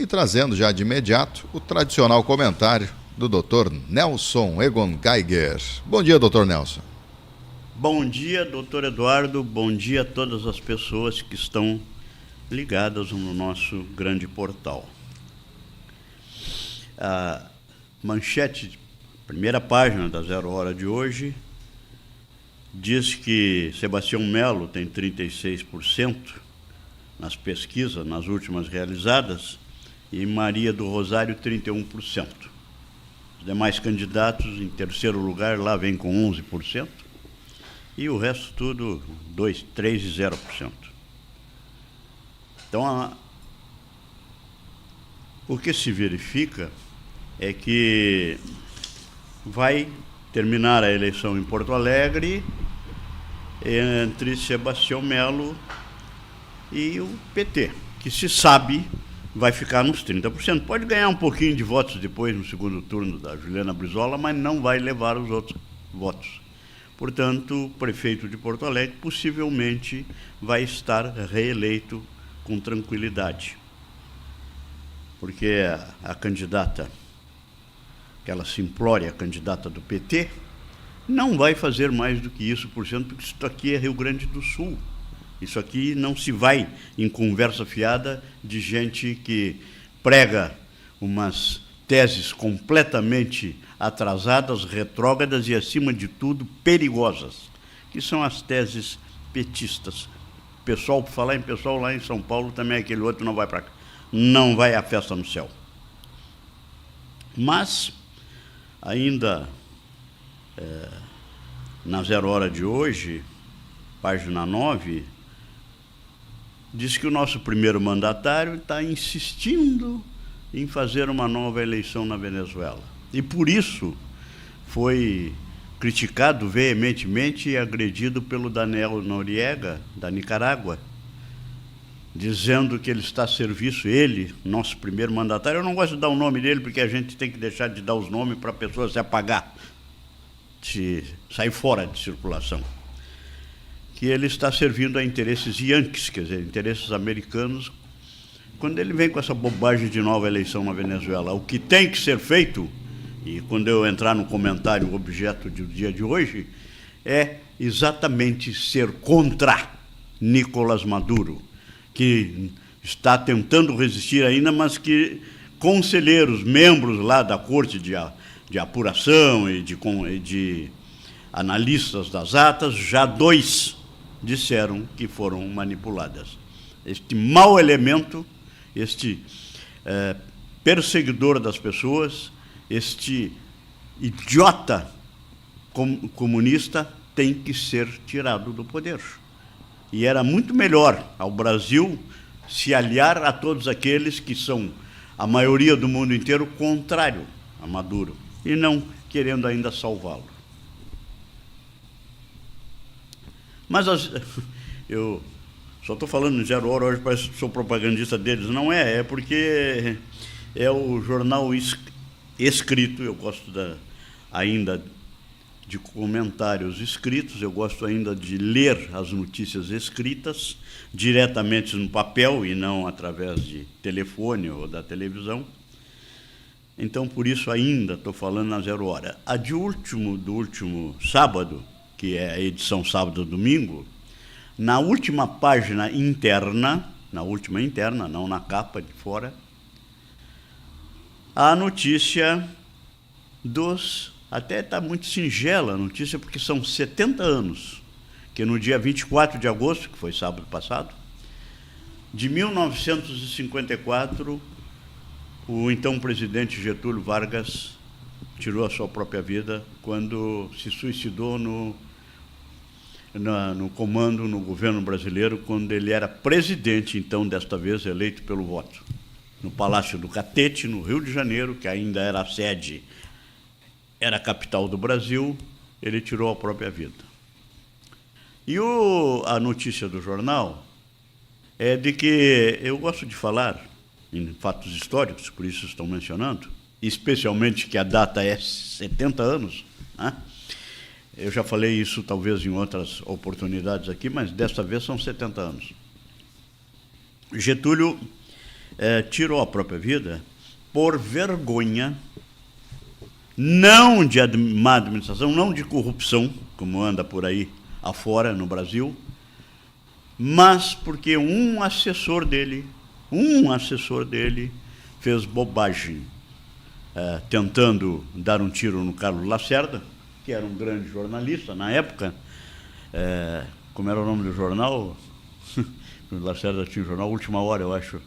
E trazendo já de imediato o tradicional comentário do Dr. Nelson Egon Geiger. Bom dia, Dr. Nelson. Bom dia, doutor Eduardo. Bom dia a todas as pessoas que estão ligadas no nosso grande portal. A manchete, primeira página da Zero Hora de hoje, diz que Sebastião Melo tem 36% nas pesquisas, nas últimas realizadas, e Maria do Rosário 31%. Os demais candidatos, em terceiro lugar, lá vem com 11%, e o resto tudo 2, 3 e 0%. Então, o que se verifica é que vai terminar a eleição em Porto Alegre entre Sebastião Melo e o PT, que se sabe vai ficar nos 30%. Pode ganhar um pouquinho de votos depois no segundo turno da Juliana Brizola, mas não vai levar os outros votos. Portanto, o prefeito de Porto Alegre possivelmente vai estar reeleito com tranquilidade. Porque a candidata, aquela simplória candidata do PT, não vai fazer mais do que isso, porque isso aqui é Rio Grande do Sul. Isso aqui não se vai em conversa fiada de gente que prega umas teses completamente atrasadas, retrógradas e, acima de tudo, perigosas, que são as teses petistas. Pessoal, por falar em pessoal, lá em São Paulo também aquele outro não vai para cá. Não vai à festa no céu. Mas, ainda na Zero Hora de hoje, página 9, diz que o nosso primeiro mandatário está insistindo em fazer uma nova eleição na Venezuela. E por isso foi criticado veementemente e agredido pelo Daniel Noriega, da Nicarágua, dizendo que ele está a serviço, ele, nosso primeiro mandatário. Eu não gosto de dar o nome dele, porque a gente tem que deixar de dar os nomes para a pessoa se apagar, se sair fora de circulação. Que ele está servindo a interesses yankees, quer dizer, interesses americanos, quando ele vem com essa bobagem de nova eleição na Venezuela. O que tem que ser feito, e quando eu entrar no comentário, o objeto do dia de hoje, é exatamente ser contra Nicolás Maduro, que está tentando resistir ainda, mas que conselheiros, membros lá da Corte de Apuração e de analistas das atas, já 2 disseram que foram manipuladas. Este mau elemento, este perseguidor das pessoas, este idiota comunista tem que ser tirado do poder. E era muito melhor ao Brasil se aliar a todos aqueles que são, a maioria do mundo inteiro, contrário a Maduro, e não querendo ainda salvá-lo. Mas eu só estou falando em Zero Hora hoje, parece que sou propagandista deles. Não é porque é o jornal escrito. Eu gosto ainda de comentários escritos, eu gosto ainda de ler as notícias escritas diretamente no papel e não através de telefone ou da televisão. Então, por isso ainda estou falando na Zero Hora. A do último sábado, que é a edição sábado-domingo, na última página interna, não na capa de fora, a notícia até está muito singela a notícia, porque são 70 anos, que no dia 24 de agosto, que foi sábado passado, de 1954, o então presidente Getúlio Vargas tirou a sua própria vida quando se suicidou no comando, no governo brasileiro, quando ele era presidente, então, desta vez, eleito pelo voto. No Palácio do Catete, no Rio de Janeiro, que ainda era a sede, era a capital do Brasil, ele tirou a própria vida. E a notícia do jornal é de que eu gosto de falar em fatos históricos, por isso estão mencionando, especialmente que a data é 70 anos, né? Eu já falei isso talvez em outras oportunidades aqui, mas desta vez são 70 anos. Getúlio tirou a própria vida por vergonha, não de má administração, não de corrupção, como anda por aí afora no Brasil, mas porque um assessor dele fez bobagem, tentando dar um tiro no Carlos Lacerda, que era um grande jornalista na época. Como era o nome do jornal? O Lacerda tinha o jornal Última Hora, eu acho.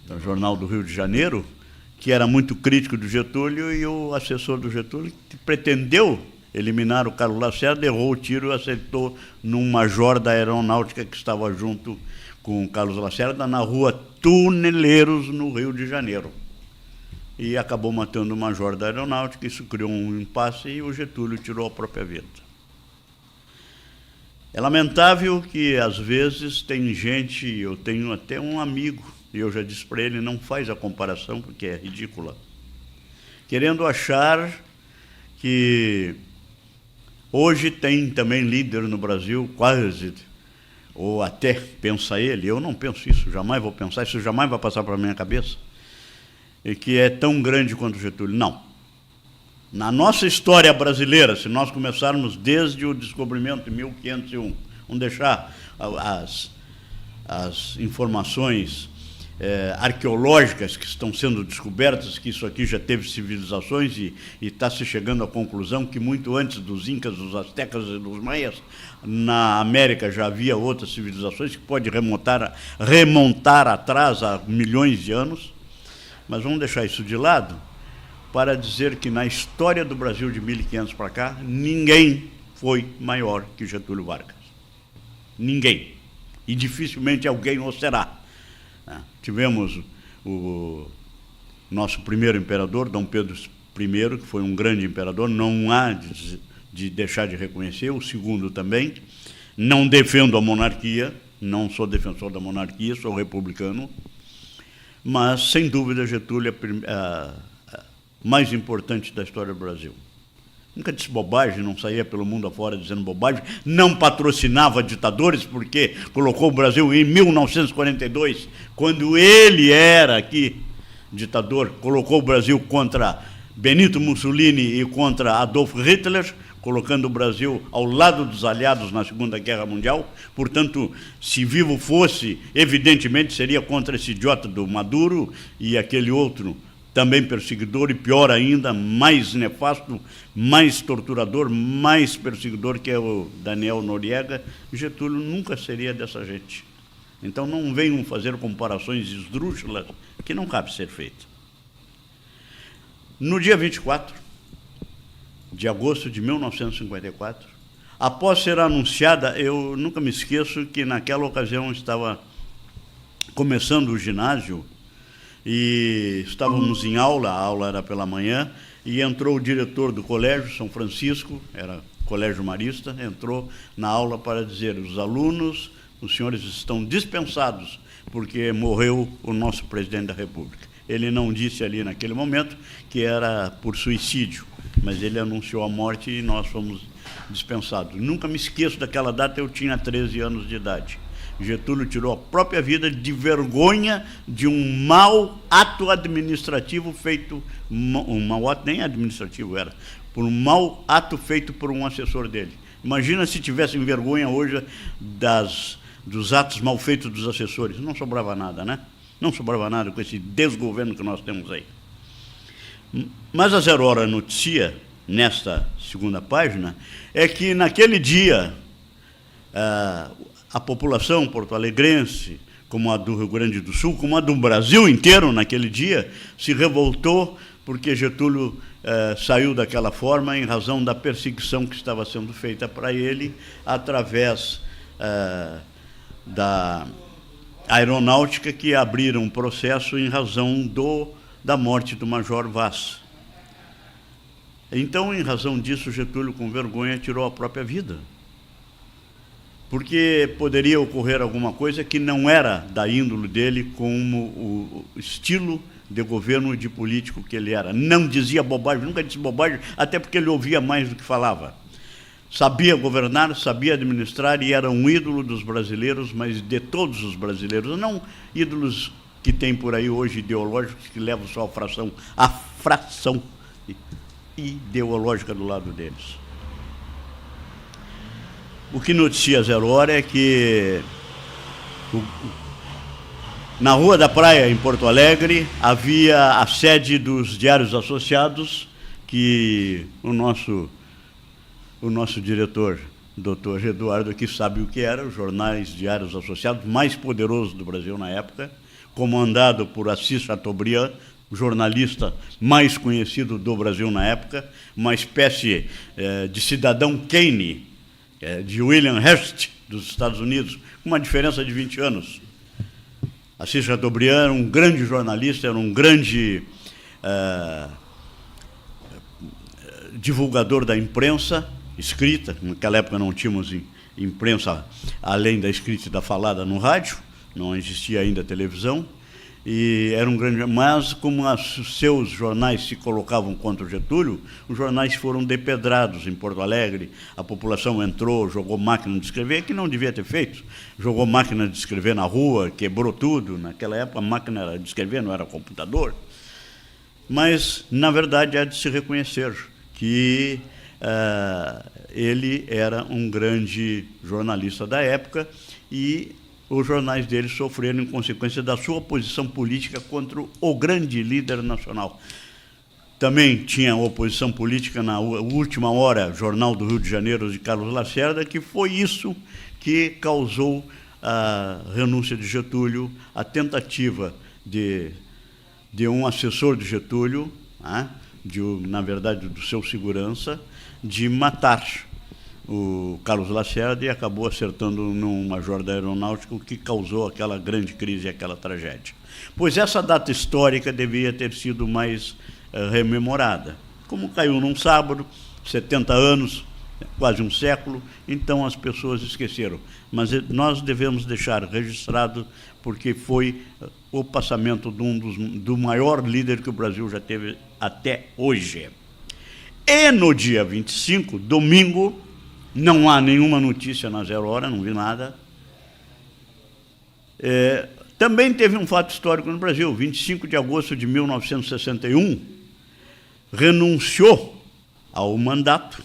O jornal do Rio de Janeiro, que era muito crítico do Getúlio, e o assessor do Getúlio, que pretendeu eliminar o Carlos Lacerda, errou o tiro e acertou num major da aeronáutica que estava junto com o Carlos Lacerda na rua Tuneleiros, no Rio de Janeiro. E acabou matando o major da aeronáutica, isso criou um impasse e o Getúlio tirou a própria vida. É lamentável que, às vezes, tem gente, eu tenho até um amigo, e eu já disse para ele, não faz a comparação, porque é ridícula, querendo achar que hoje tem também líder no Brasil, quase, ou até pensa ele, eu não penso isso, jamais vou pensar, isso jamais vai passar para a minha cabeça, e que é tão grande quanto o Getúlio. Não. Na nossa história brasileira, se nós começarmos desde o descobrimento de 1501, vamos deixar as informações arqueológicas que estão sendo descobertas, que isso aqui já teve civilizações e está se chegando à conclusão que muito antes dos Incas, dos Aztecas e dos Maias, na América já havia outras civilizações que pode remontar atrás a milhões de anos, mas vamos deixar isso de lado para dizer que na história do Brasil de 1500 para cá, ninguém foi maior que Getúlio Vargas. Ninguém. E dificilmente alguém o será. Tivemos o nosso primeiro imperador, Dom Pedro I, que foi um grande imperador, não há de deixar de reconhecer, o segundo também. Não defendo a monarquia, não sou defensor da monarquia, sou republicano, mas, sem dúvida, Getúlio é a mais importante da história do Brasil. Nunca disse bobagem, não saía pelo mundo afora dizendo bobagem, não patrocinava ditadores, porque colocou o Brasil em 1942, quando ele era aqui ditador, colocou o Brasil contra Benito Mussolini e contra Adolf Hitler, colocando o Brasil ao lado dos aliados na Segunda Guerra Mundial. Portanto, se vivo fosse, evidentemente seria contra esse idiota do Maduro e aquele outro também perseguidor, e pior ainda, mais nefasto, mais torturador, mais perseguidor, que é o Daniel Noriega. Getúlio nunca seria dessa gente. Então não venham fazer comparações esdrúxulas que não cabe ser feita. No dia 24 de agosto de 1954, após ser anunciada, eu nunca me esqueço que naquela ocasião estava começando o ginásio, e estávamos em aula, a aula era pela manhã, e entrou o diretor do colégio, São Francisco, era colégio marista, entrou na aula para dizer: os alunos, os senhores estão dispensados, porque morreu o nosso presidente da República. Ele não disse ali naquele momento que era por suicídio, mas ele anunciou a morte e nós fomos dispensados. Nunca me esqueço daquela data, eu tinha 13 anos de idade. Getúlio tirou a própria vida de vergonha de um mau ato administrativo feito, um mau ato nem administrativo era, por um mau ato feito por um assessor dele. Imagina se tivessem vergonha hoje dos atos mal feitos dos assessores. Não sobrava nada, né? Não sobrava nada com esse desgoverno que nós temos aí. Mas a Zero Hora noticia, nesta segunda página, é que naquele dia a população porto-alegrense, como a do Rio Grande do Sul, como a do Brasil inteiro naquele dia, se revoltou porque Getúlio saiu daquela forma em razão da perseguição que estava sendo feita para ele através da aeronáutica, que abriram um processo em razão da morte do Major Vaz. Então, em razão disso, Getúlio, com vergonha, tirou a própria vida, porque poderia ocorrer alguma coisa que não era da índole dele, como o estilo de governo e de político que ele era. Não dizia bobagem, nunca disse bobagem, até porque ele ouvia mais do que falava. Sabia governar, sabia administrar e era um ídolo dos brasileiros, mas de todos os brasileiros, não ídolos que tem por aí hoje ideológicos que levam só a fração ideológica do lado deles. O que noticia 0 Hora é que na Rua da Praia, em Porto Alegre, havia a sede dos Diários Associados, que o nosso diretor, doutor Eduardo, aqui sabe o que era, os jornais Diários Associados mais poderosos do Brasil na época, comandado por Assis Chateaubriand, o jornalista mais conhecido do Brasil na época, uma espécie de cidadão Kane, de William Hearst, dos Estados Unidos, com uma diferença de 20 anos. Assis Chateaubriand era um grande jornalista, era um grande divulgador da imprensa escrita. Naquela época não tínhamos imprensa além da escrita e da falada no rádio, não existia ainda televisão. E era um grande, mas como os seus jornais se colocavam contra o Getúlio, os jornais foram depedrados em Porto Alegre, a população entrou, jogou máquina de escrever, que não devia ter feito, jogou máquina de escrever na rua, quebrou tudo. Naquela época a máquina de escrever não era computador. Mas, na verdade, há de se reconhecer que ele era um grande jornalista da época e os jornais dele sofreram em consequência da sua posição política contra o grande líder nacional. Também tinha oposição política na Última Hora, Jornal do Rio de Janeiro, de Carlos Lacerda, que foi isso que causou a renúncia de Getúlio, a tentativa de um assessor de Getúlio, na verdade do seu segurança, de matar o Carlos Lacerda, e acabou acertando num major da aeronáutica, o que causou aquela grande crise e aquela tragédia. Pois essa data histórica devia ter sido mais rememorada. Como caiu num sábado, 70 anos, quase um século, então as pessoas esqueceram. Mas nós devemos deixar registrado, porque foi o passamento do maior líder que o Brasil já teve até hoje. E no dia 25, domingo, não há nenhuma notícia na 0 Hora, não vi nada. Também teve um fato histórico no Brasil. 25 de agosto de 1961, renunciou ao mandato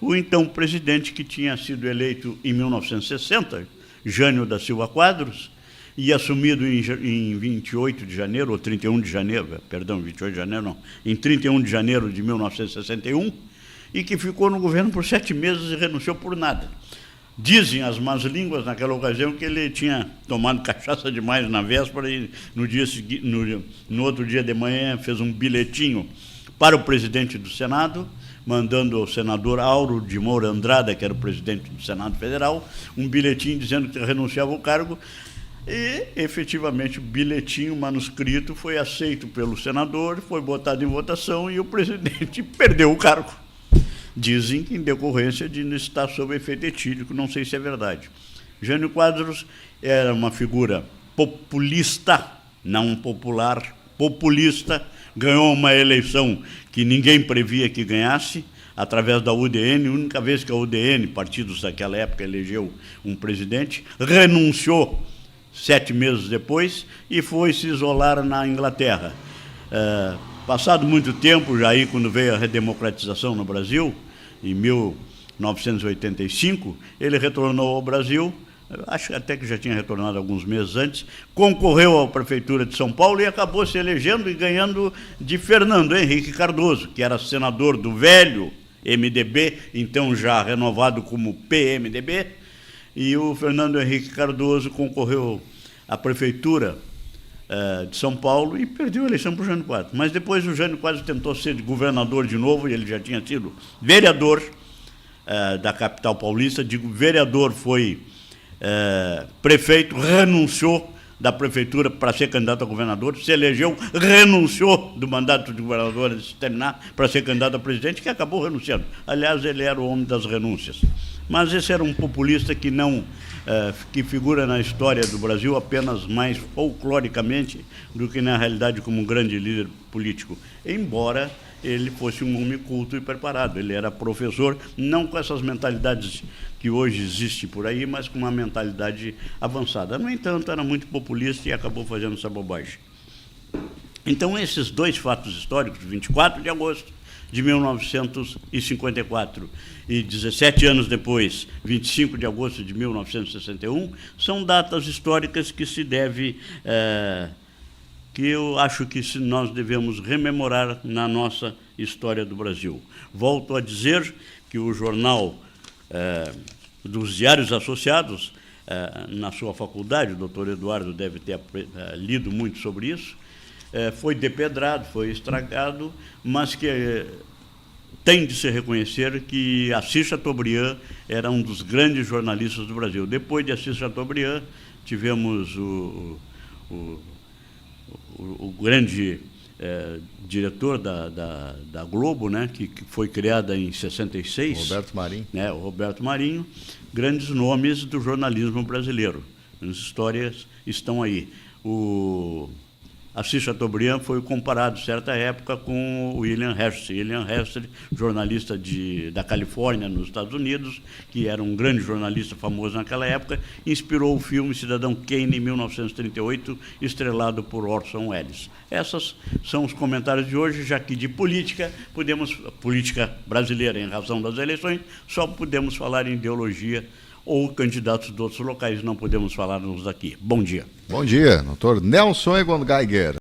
o então presidente que tinha sido eleito em 1960, Jânio da Silva Quadros, e assumido em 28 de janeiro, ou 31 de janeiro, perdão, 28 de janeiro não, em 31 de janeiro de 1961, e que ficou no governo por 7 meses e renunciou por nada. Dizem as más línguas naquela ocasião que ele tinha tomado cachaça demais na véspera e no outro dia de manhã fez um bilhetinho para o presidente do Senado, mandando ao senador Auro de Moura Andrada, que era o presidente do Senado Federal, um bilhetinho dizendo que renunciava ao cargo. E, efetivamente, o bilhetinho manuscrito foi aceito pelo senador, foi botado em votação e o presidente perdeu o cargo. Dizem que em decorrência de estar sob efeito etílico, não sei se é verdade. Jânio Quadros era uma figura populista, não popular, populista, ganhou uma eleição que ninguém previa que ganhasse, através da UDN, a única vez que a UDN, partidos daquela época, elegeu um presidente, renunciou 7 meses depois e foi se isolar na Inglaterra. Passado muito tempo, já aí quando veio a redemocratização no Brasil, em 1985, ele retornou ao Brasil, acho até que já tinha retornado alguns meses antes, concorreu à Prefeitura de São Paulo e acabou se elegendo e ganhando de Fernando Henrique Cardoso, que era senador do velho MDB, então já renovado como PMDB, e o Fernando Henrique Cardoso concorreu à Prefeitura de São Paulo e perdeu a eleição para o Jânio Quadros. Mas depois o Jânio Quadros tentou ser governador de novo, e ele já tinha sido vereador da capital paulista. Digo, vereador, foi prefeito, renunciou da prefeitura para ser candidato a governador, se elegeu, renunciou do mandato de governador antes de terminar para ser candidato a presidente, que acabou renunciando. Aliás, ele era o homem das renúncias. Mas esse era um populista que não que figura na história do Brasil apenas mais folcloricamente do que na realidade como um grande líder político, embora ele fosse um homem culto e preparado. Ele era professor, não com essas mentalidades que hoje existem por aí, mas com uma mentalidade avançada. No entanto, era muito populista e acabou fazendo essa bobagem. Então, esses dois fatos históricos, 24 de agosto de 1954 e 17 anos depois, 25 de agosto de 1961, são datas históricas que se deve, que eu acho que nós devemos rememorar na nossa história do Brasil. Volto a dizer que o jornal dos Diários Associados, na sua faculdade, o doutor Eduardo deve ter lido muito sobre isso, foi depedrado, foi estragado, mas que tem de se reconhecer que Assis Chateaubriand era um dos grandes jornalistas do Brasil. Depois de Assis Chateaubriand, tivemos o grande diretor da Globo, né, que foi criada em 66. Roberto Marinho. O Roberto Marinho, grandes nomes do jornalismo brasileiro. As histórias estão aí. O Assis Chateaubriand foi comparado, certa época, com o William Hershey. William Hershey, jornalista da Califórnia, nos Estados Unidos, que era um grande jornalista famoso naquela época, inspirou o filme Cidadão Kane, em 1938, estrelado por Orson Welles. Esses são os comentários de hoje, já que de política brasileira, em razão das eleições, só podemos falar em ideologia ou candidatos de outros locais, não podemos falar nos daqui. Bom dia. Bom dia, doutor Nelson Egon Geiger.